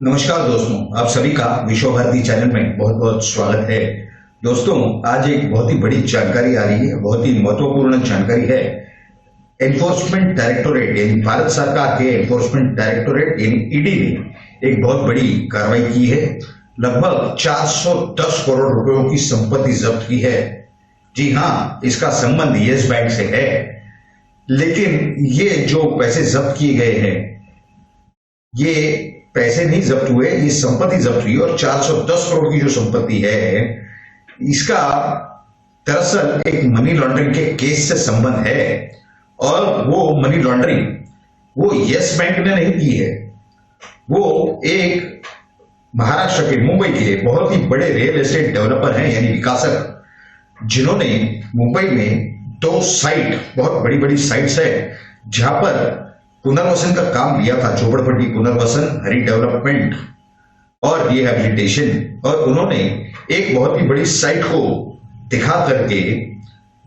नमस्कार दोस्तों, आप सभी का विश्व भारती चैनल में बहुत बहुत स्वागत है। दोस्तों, आज एक बहुत ही बड़ी जानकारी आ रही है, बहुत ही महत्वपूर्ण जानकारी है। एनफोर्समेंट डायरेक्टोरेट यानी भारत सरकार के एनफोर्समेंट डायरेक्टोरेट यानी ईडी ने एक बहुत बड़ी कार्रवाई की है। लगभग 410 करोड़ रुपयों की संपत्ति जब्त की है। जी हाँ, इसका संबंध यस बैंक से है। लेकिन ये जो पैसे जब्त किए गए हैं, ये पैसे नहीं जब्त हुए, ये संपत्ति जब्त हुई। और 410 करोड़ की जो संपत्ति है, इसका दरअसल एक मनी लॉन्ड्रिंग के केस से संबंध है। और वो मनी लॉन्ड्रिंग वो यस बैंक ने नहीं की है, वो एक महाराष्ट्र के मुंबई के बहुत ही बड़े रियल एस्टेट डेवलपर हैं यानी विकासक, जिन्होंने मुंबई में दो साइट, बहुत बड़ी बड़ी साइट्स है जहां पर पुनर्वसन का काम लिया था। झोपड़पट्टी पुनर्वसन, रीडेवलपमेंट और रिहेबिलिटेशन। और उन्होंने एक बहुत ही बड़ी साइट को दिखा करके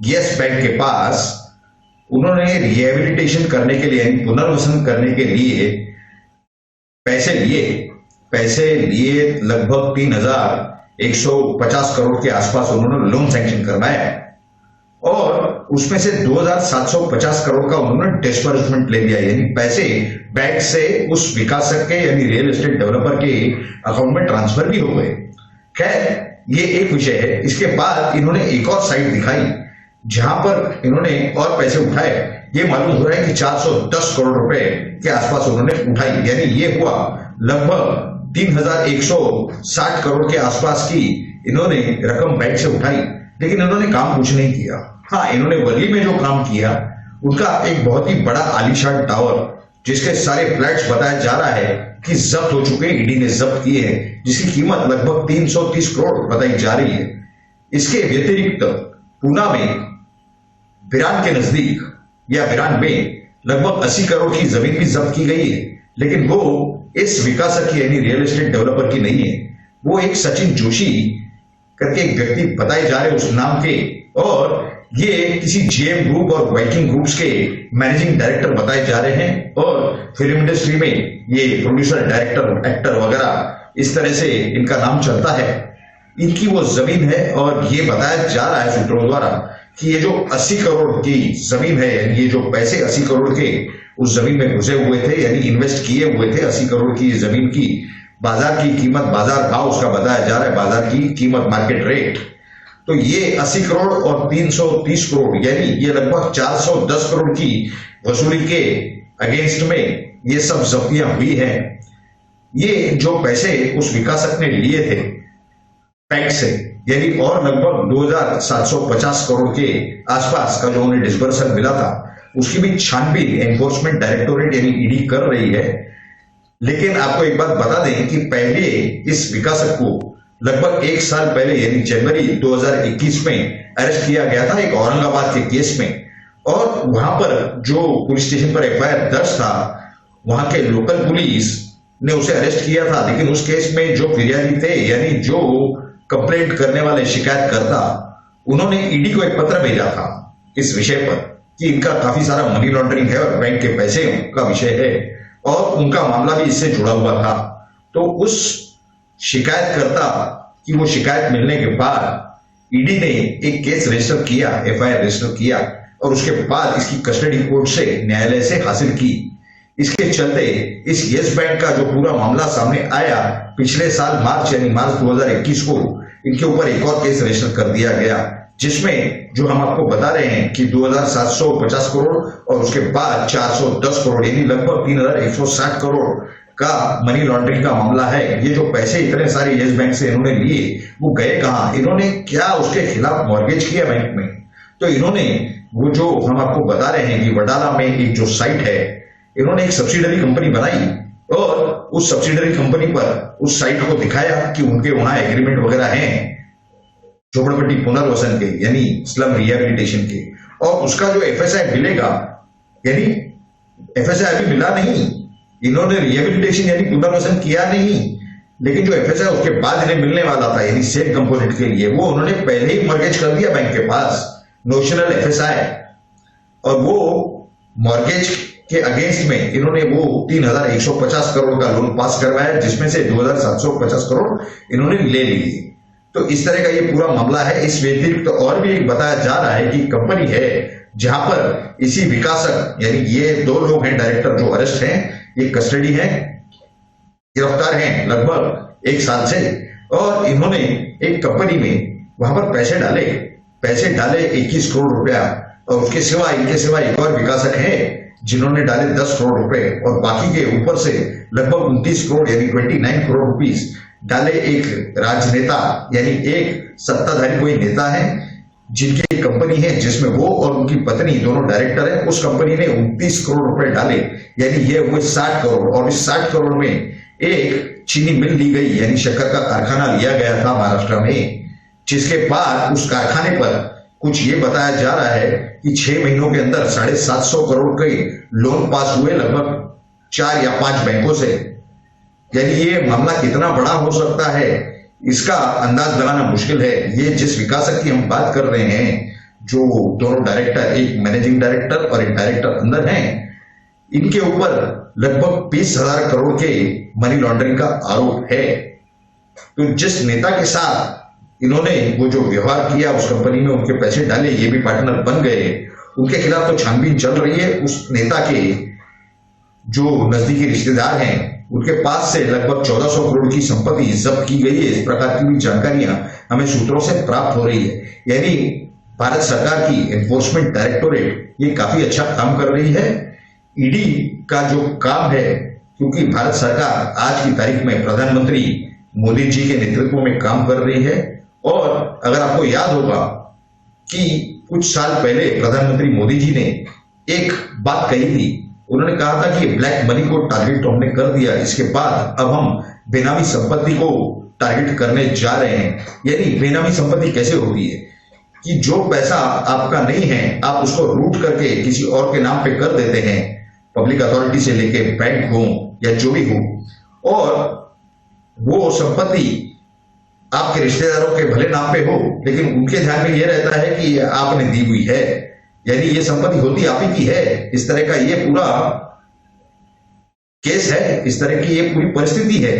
यस बैंक के पास उन्होंने रिहेबिलिटेशन करने के लिए यानी पुनर्वसन करने के लिए पैसे लिए लगभग 3,150 करोड़ के आसपास उन्होंने लोन सैंक्शन करवाया। और उसमें से 2,750 करोड़ का उन्होंने डिस्बर्समेंट ले लिया, यानी पैसे बैंक से उस विकासक के यानी रियल एस्टेट डेवलपर के अकाउंट में ट्रांसफर भी हो गए। खैर, ये एक विषय है। इसके बाद इन्होंने एक और साइट दिखाई जहां पर इन्होंने और पैसे उठाए। ये मालूम हो रहा है कि 410 करोड़ रुपए के आसपास उन्होंने उठाई, यानी ये हुआ लगभग 3,160 करोड़ के आसपास की इन्होंने रकम बैंक से उठाई। लेकिन इन्होंने काम कुछ नहीं किया। हाँ, इन्होंने वर्ली में जो काम किया, उनका एक बहुत ही बड़ा आलीशान टावर, जिसके सारे फ्लैट्स बताया जा रहा है कि जब्त हो चुके हैं, ईडी ने जब्त किए हैं, जिसकी कीमत लगभग 330 करोड़ बताई जा रही है। इसके व्यतिरिक्त पूना में बिरान के नजदीक या बिरान में लगभग 80 करोड़ की जमीन भी जब्त की गई है। लेकिन वो इस विकासक यानी रियल एस्टेट डेवलपर की नहीं है, वो एक सचिन जोशी करके एक व्यक्ति बताए जा रहे उस नाम के। और ये किसी जेएम ग्रुप और वाइकिंग ग्रुप्स के मैनेजिंग डायरेक्टर बताए जा रहे हैं। और फिल्म इंडस्ट्री में ये प्रोड्यूसर, डायरेक्टर, एक्टर वगैरह इस तरह से इनका नाम चलता है। इनकी वो जमीन है और ये बताया जा रहा है सूत्रों द्वारा कि ये जो 80 करोड़ की जमीन है, यानी ये जो पैसे 80 करोड़ के उस जमीन में घुसे हुए थे यानी इन्वेस्ट किए हुए थे, 80 करोड़ की जमीन की बाजार की कीमत, बाजार भाव उसका बताया जा रहा है, बाजार की कीमत, मार्केट रेट। तो ये 80 करोड़ और 330 करोड़ यानी ये लगभग 410 करोड़ की वसूली के अगेंस्ट में ये सब जब्तियां हुई हैं। ये जो पैसे उस विकासक ने लिए थे बैंक से, यानी और लगभग 2,750 करोड़ के आसपास का जो उन्हें डिस्बर्सल मिला था, उसकी भी छानबीन एनफोर्समेंट डायरेक्टोरेट यानी ईडी कर रही है। लेकिन आपको एक बात बता दें कि पहले इस विकासक को लगभग एक साल पहले यानी जनवरी 2021 में अरेस्ट किया गया था एक औरंगाबाद के केस में। और वहां पर जो पुलिस स्टेशन पर एफआईआर दर्ज था, वहां के लोकल पुलिस ने उसे अरेस्ट किया था। लेकिन उस केस में जो फिरियादी थे यानी जो कंप्लेंट करने वाले, शिकायतकर्ता, उन्होंने ईडी को एक पत्र भेजा था इस विषय पर कि इनका काफी सारा मनी लॉन्ड्रिंग है और बैंक के पैसे का विषय है और उनका मामला भी इससे जुड़ा हुआ था। तो उस शिकायतकर्ता की वो शिकायत मिलने के बाद ईडी ने एक केस रजिस्टर किया, एफआईआर रजिस्टर किया और उसके बाद इसकी कस्टडी कोर्ट से, न्यायालय से हासिल की। इसके चलते इस यस बैंक का जो पूरा मामला सामने आया, पिछले साल मार्च यानी मार्च 2021 को इनके ऊपर एक और केस रजिस्टर कर दिया गया, जिसमें जो हम आपको बता रहे हैं कि 2,750 करोड़ और उसके बाद 410 करोड़ यानी लगभग 3,160 करोड़ का मनी लॉन्ड्रिंग का मामला है। ये जो पैसे इतने सारे यस बैंक से इन्होंने लिए, वो गए कहां, इन्होंने क्या उसके खिलाफ मॉर्गेज किया बैंक में। तो इन्होंने वो जो हम आपको बता रहे हैं कि वडाला में एक जो साइट है, इन्होंने एक सब्सिडरी कंपनी बनाई और उस सब्सिडरी कंपनी पर उस साइट को दिखाया कि उनके वहां एग्रीमेंट वगैरह हैं झोपड़पट्टी पुनर्वसन के यानी स्लम रिहेबिलिटेशन के। और उसका जो एफएसआई मिलेगा, यानी एफएसआई अभी मिला नहीं, इन्होंने रिहेबिलिटेशन यानी पुनर्वसन किया नहीं, लेकिन जो एफएसआई उसके बाद इन्हें मिलने वाला था यानी सेल कंपोनेंट के लिए, वो उन्होंने पहले ही मॉर्गेज कर दिया बैंक के पास, नोशनल एफएसआई। और वो मॉर्गेज के अगेंस्ट में इन्होंने वो 3,150 करोड़ का लोन पास करवाया, जिसमें से 2,750 करोड़ इन्होंने ले लिए। तो इस तरह का ये पूरा मामला है। इस व्यतिरिक्त और भी एक बताया जा रहा है कि कंपनी है जहां पर इसी विकासक यानी ये 2 लोग हैं डायरेक्टर जो अरेस्ट हैं, ये कस्टडी है, गिरफ्तार हैं लगभग 1 साल से, और इन्होंने एक कंपनी में वहां पर पैसे डाले 21 करोड़ रुपया, और उसके सिवा इनके सिवा एक और विकासक है जिन्होंने डाले 10 करोड़ रुपए, और बाकी के ऊपर से लगभग 29 करोड़ यानी 29 करोड़ रुपीस डाले एक राजनेता यानी एक सत्ताधारी कोई नेता है जिनकी कंपनी है जिसमें वो और उनकी पत्नी दोनों डायरेक्टर है। उस कंपनी ने 29 करोड़ रुपए डाले, यानी ये हुए 60 करोड़, और इस 60 करोड़ में एक चीनी मिल ली गई यानी शक्कर का कारखाना लिया गया था महाराष्ट्र में, जिसके बाद उस कारखाने पर कुछ ये बताया जा रहा है कि 6 महीनों के अंदर 750 करोड़ के लोन पास हुए लगभग 4 या 5 बैंकों से। यानी ये मामला कितना बड़ा हो सकता है इसका अंदाज लगाना मुश्किल है। ये जिस विकासक की हम बात कर रहे हैं, जो दोनों डायरेक्टर, एक मैनेजिंग डायरेक्टर और एक डायरेक्टर अंदर हैं, इनके ऊपर लगभग 20,000 करोड़ के मनी लॉन्ड्रिंग का आरोप है। तो जिस नेता के साथ इन्होंने वो जो व्यवहार किया, उस कंपनी में उनके पैसे डाले, ये भी पार्टनर बन गए, उनके खिलाफ तो छानबीन चल रही है। उस नेता के जो नजदीकी रिश्तेदार हैं उनके पास से लगभग 1400 करोड़ की संपत्ति जब्त की गई है। इस प्रकार की भी जानकारियां हमें सूत्रों से प्राप्त हो रही है। यानी भारत सरकार की एनफोर्समेंट डायरेक्टोरेट ये काफी अच्छा काम कर रही है। ईडी का जो काम है, क्योंकि भारत सरकार आज की तारीख में प्रधानमंत्री मोदी जी के नेतृत्व में काम कर रही है, और अगर आपको याद होगा कि कुछ साल पहले प्रधानमंत्री मोदी जी ने एक बात कही थी, उन्होंने कहा था कि ब्लैक मनी को टारगेट तो हमने कर दिया, इसके बाद अब हम बेनामी संपत्ति को टारगेट करने जा रहे हैं। यानी बेनामी संपत्ति कैसे होती है कि जो पैसा आपका नहीं है आप उसको रूट करके किसी और के नाम पे कर देते हैं, पब्लिक अथॉरिटी से लेके बैंक हो या जो भी हो, और वो संपत्ति आपके रिश्तेदारों के भले नाम पे हो, लेकिन उनके ध्यान में यह रहता है कि आपने दी हुई है, यानी ये संपत्ति होती आप ही की है। इस तरह का ये पूरा केस है, इस तरह की ये पूरी परिस्थिति है।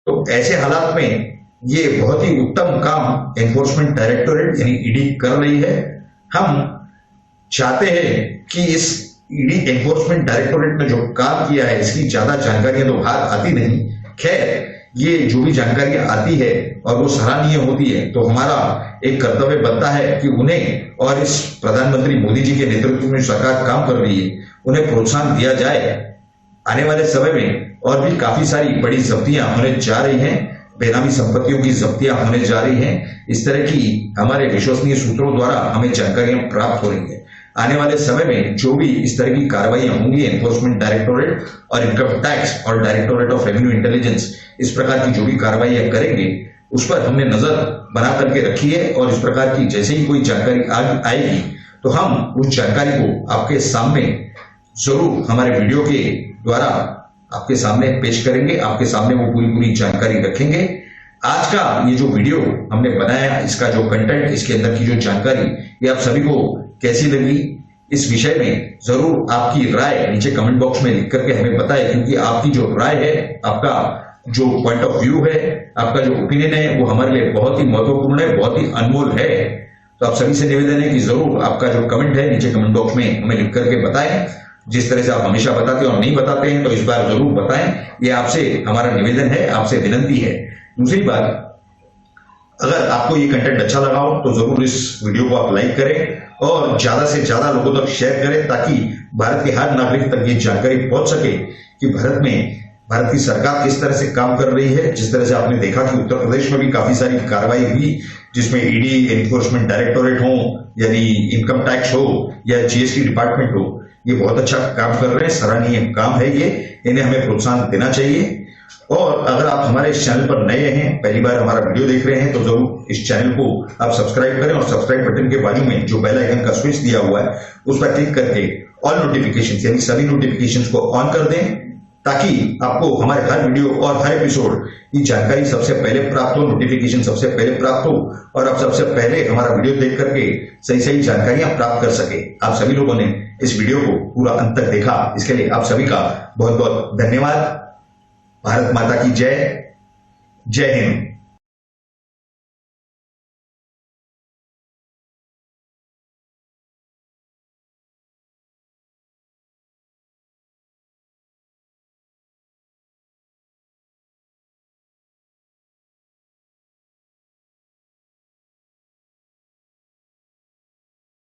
तो ऐसे हालात में ये बहुत ही उत्तम काम एनफोर्समेंट डायरेक्टोरेट यानी ईडी कर रही है। हम चाहते हैं कि इस ईडी एनफोर्समेंट डायरेक्टोरेट ने जो काम किया है इसकी ज्यादा जानकारियां तो बाहर आती नहीं। खैर, ये जो भी जानकारियां आती है और वो सराहनीय होती है, तो हमारा एक कर्तव्य बनता है कि उन्हें और इस प्रधानमंत्री मोदी जी के नेतृत्व में सरकार काम कर रही है, उन्हें प्रोत्साहन दिया जाए। आने वाले समय में और भी काफी सारी बड़ी जब्तियां होने जा रही हैं, बेनामी संपत्तियों की जब्तियां होने जा रही हैं। इस तरह की हमारे विश्वसनीय सूत्रों द्वारा हमें जानकारियां प्राप्त हो रही है। आने वाले समय में जो भी इस तरह की कार्रवाइयां होंगी, एनफोर्समेंट डायरेक्टोरेट और इनकम टैक्स और डायरेक्टोरेट ऑफ रेवेन्यू इंटेलिजेंस इस प्रकार की जो भी कार्रवाइयां करेंगे, उस पर हमने नजर बना करके रखी है, और इस प्रकार की जैसे ही कोई जानकारी आएगी तो हम उस जानकारी को आपके सामने जरूर हमारे वीडियो के द्वारा आपके सामने पेश करेंगे, आपके सामने वो पूरी जानकारी रखेंगे। आज का ये जो वीडियो हमने बनाया, इसका जो कंटेंट, इसके अंदर की जो जानकारी, ये आप सभी को कैसी लगी, इस विषय में जरूर आपकी राय नीचे कमेंट बॉक्स में लिख करके हमें बताएं, क्योंकि आपकी जो राय है, आपका जो पॉइंट ऑफ व्यू है, आपका जो ओपिनियन है, वो हमारे लिए बहुत ही महत्वपूर्ण है, बहुत ही अनमोल है। तो आप सभी से निवेदन है कि जरूर आपका जो कमेंट है नीचे कमेंट बॉक्स में हमें लिख करके बताएं। जिस तरह से आप हमेशा बताते हो और नहीं बताते हैं, तो इस बार जरूर बताएं। ये आपसे हमारा निवेदन है, आपसे विनंती है। दूसरी बात, अगर आपको ये कंटेंट अच्छा लगा हो तो जरूर इस वीडियो को आप लाइक करें और ज्यादा से ज्यादा लोगों तक शेयर करें, ताकि भारत के हर नागरिक तक ये जानकारी पहुंच सके कि भारत की सरकार किस तरह से काम कर रही है। जिस तरह से आपने देखा कि उत्तर प्रदेश में भी काफी सारी कार्रवाई हुई, जिसमें ईडी, एनफोर्समेंट डायरेक्टोरेट हो, यानी इनकम टैक्स हो या जीएसटी डिपार्टमेंट हो, ये बहुत अच्छा काम कर रहे हैं, सराहनीय काम है ये, इन्हें हमें प्रोत्साहन देना चाहिए। और अगर आप हमारे इस चैनल पर नए हैं, पहली बार हमारा वीडियो देख रहे हैं, तो जरूर इस चैनल को आप सब्सक्राइब करें, और सब्सक्राइब बटन के बाजू में जो बेल आइकन का स्विच दिया हुआ है उस पर क्लिक करके ऑल नोटिफिकेशन यानी सभी नोटिफिकेशंस को ऑन कर दें, ताकि आपको हमारे हर वीडियो और हर एपिसोड की जानकारी सबसे पहले प्राप्त हो, नोटिफिकेशन सबसे पहले प्राप्त हो और आप सबसे पहले हमारा वीडियो देख करके सही सही जानकारियां प्राप्त कर सके। आप सभी लोगों ने इस वीडियो को पूरा अंत तक देखा, इसके लिए आप सभी का बहुत बहुत धन्यवाद। भारत माता की जय। जय हिंद।